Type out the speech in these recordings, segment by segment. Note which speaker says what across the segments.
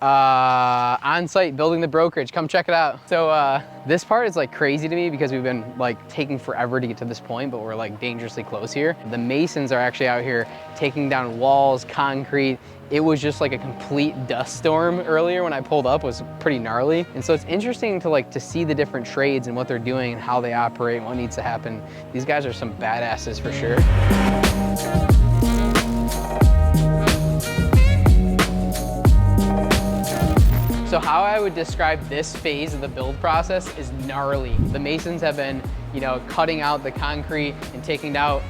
Speaker 1: On-site building the brokerage. Come check it out. So this part is like crazy to me because we've been like taking forever to get to this point, but we're like dangerously close here. The masons are actually out here taking down walls, concrete. It was just like a complete dust storm earlier when I pulled up. It was pretty gnarly. And so it's interesting to see the different trades and what they're doing and how they operate and what needs to happen. These guys are some badasses for sure. So how I would describe this phase of the build process is gnarly. The masons have been, cutting out the concrete and taking out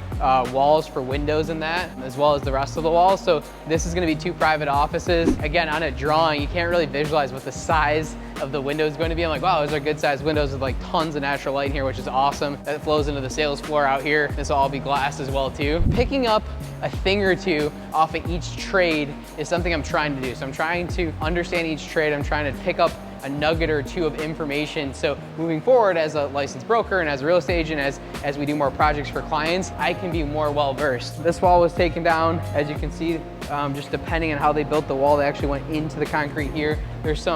Speaker 1: walls for windows and that, as well as the rest of the walls. So this is gonna be 2 private offices. Again, on a drawing, you can't really visualize what the size of the window is going to be. I'm like, wow, those are good sized windows with like tons of natural light in here, which is awesome. That flows into the sales floor out here. This will all be glass as well too. Picking up a thing or two off of each trade is something I'm trying to do. So I'm trying to understand each trade. I'm trying to pick up a nugget or two of information. So moving forward as a licensed broker and as a real estate agent, as we do more projects for clients, I can be more well-versed. This wall was taken down, as you can see, just depending on how they built the wall, they actually went into the concrete here. There's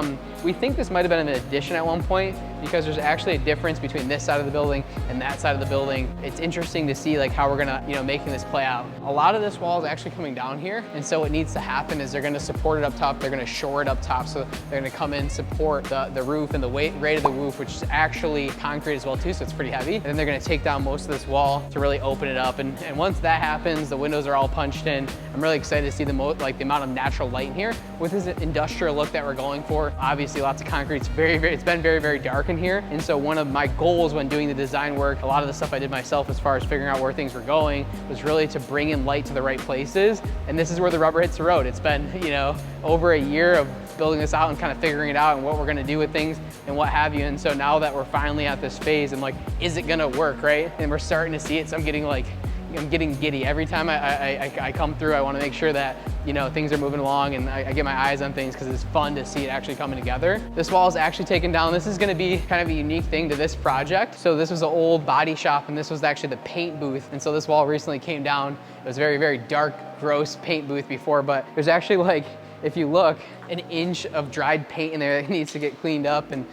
Speaker 1: we think this might've been an addition at one point because there's actually a difference between this side of the building and that side of the building. It's interesting to see like how we're gonna, making this play out. A lot of this wall is actually coming down here. And so what needs to happen is they're gonna support it up top. They're gonna shore it up top. So they're gonna come in, support the roof and the rate of the roof, which is actually concrete as well too. So it's pretty heavy. And then they're gonna take down most of this wall to really open it up. And once that happens, the windows are all punched in. I'm really excited to see the amount of natural light in here with this industrial look that we're going for. Obviously lots of concrete. It's been very, very dark in here. And so one of my goals when doing the design work, a lot of the stuff I did myself as far as figuring out where things were going, was really to bring in light to the right places. And this is where the rubber hits the road. It's been, over a year of building this out and kind of figuring it out and what we're gonna do with things and what have you. And so now that we're finally at this phase, I'm like, is it gonna work, right? And we're starting to see it. So I'm getting giddy. Every time I come through, I wanna make sure that, things are moving along and I get my eyes on things because it's fun to see it actually coming together. This wall is actually taken down. This is gonna be kind of a unique thing to this project. So this was an old body shop and this was actually the paint booth. And so this wall recently came down. It was very, very dark, gross paint booth before, but there's actually if you look, an inch of dried paint in there that needs to get cleaned up, and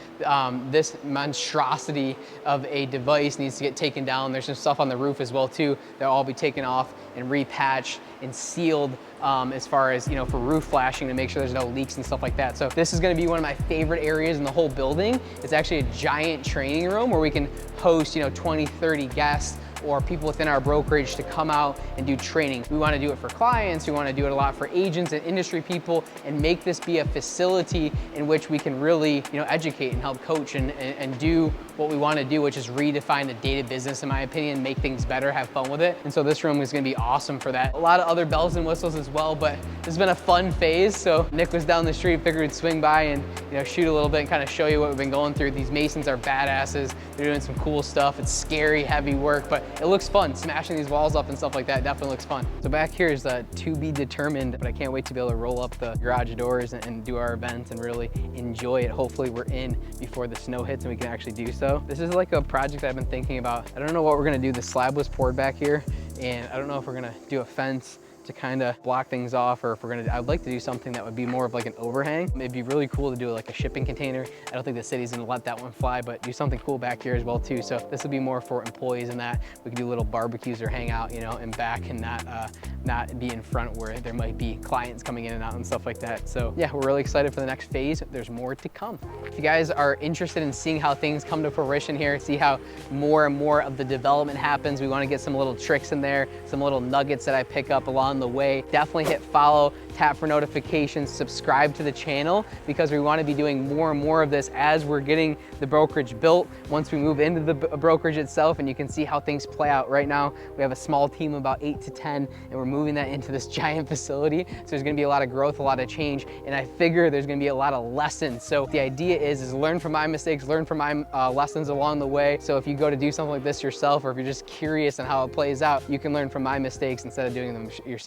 Speaker 1: this monstrosity of a device needs to get taken down. There's some stuff on the roof as well too that'll all be taken off and repatched and sealed as far as, for roof flashing to make sure there's no leaks and stuff like that. So this is gonna be one of my favorite areas in the whole building. It's actually a giant training room where we can host, 20, 30 guests or people within our brokerage to come out and do training. We wanna do it for clients, we wanna do it a lot for agents and industry people, and make this be a facility in which we can really, educate and help coach and do what we wanna do, which is redefine the data business, in my opinion, make things better, have fun with it. And so this room is gonna be awesome for that. A lot of other bells and whistles as well, but this has been a fun phase. So Nick was down the street, figured we'd swing by and shoot a little bit and kind of show you what we've been going through. These masons are badasses. They're doing some cool stuff. It's scary, heavy work, but it looks fun. Smashing these walls up and stuff like that definitely looks fun. So back here is to be determined, but I can't wait to be able to roll up the garage doors and do our events and really enjoy it. Hopefully we're in before the snow hits and we can actually do so. This is like a project I've been thinking about. I don't know what we're gonna do. The slab was poured back here, and I don't know if we're gonna do a fence to kind of block things off, or if I'd like to do something that would be more of like an overhang. It'd be really cool to do like a shipping container. I don't think the city's gonna let that one fly, but do something cool back here as well too. So this will be more for employees and that. We could do little barbecues or hang out, in back and not be in front where there might be clients coming in and out and stuff like that. So yeah, we're really excited for the next phase. There's more to come. If you guys are interested in seeing how things come to fruition here, see how more and more of the development happens, we wanna get some little tricks in there, some little nuggets that I pick up along the way. Definitely hit follow, tap for notifications, subscribe to the channel, because we want to be doing more and more of this as we're getting the brokerage built. Once we move into the brokerage itself, and you can see how things play out right now. We have a small team of about 8 to 10, and we're moving that into this giant facility. So there's going to be a lot of growth, a lot of change, and I figure there's going to be a lot of lessons. So the idea is learn from my mistakes, learn from my lessons along the way. So if you go to do something like this yourself, or if you're just curious on how it plays out, you can learn from my mistakes instead of doing them yourself.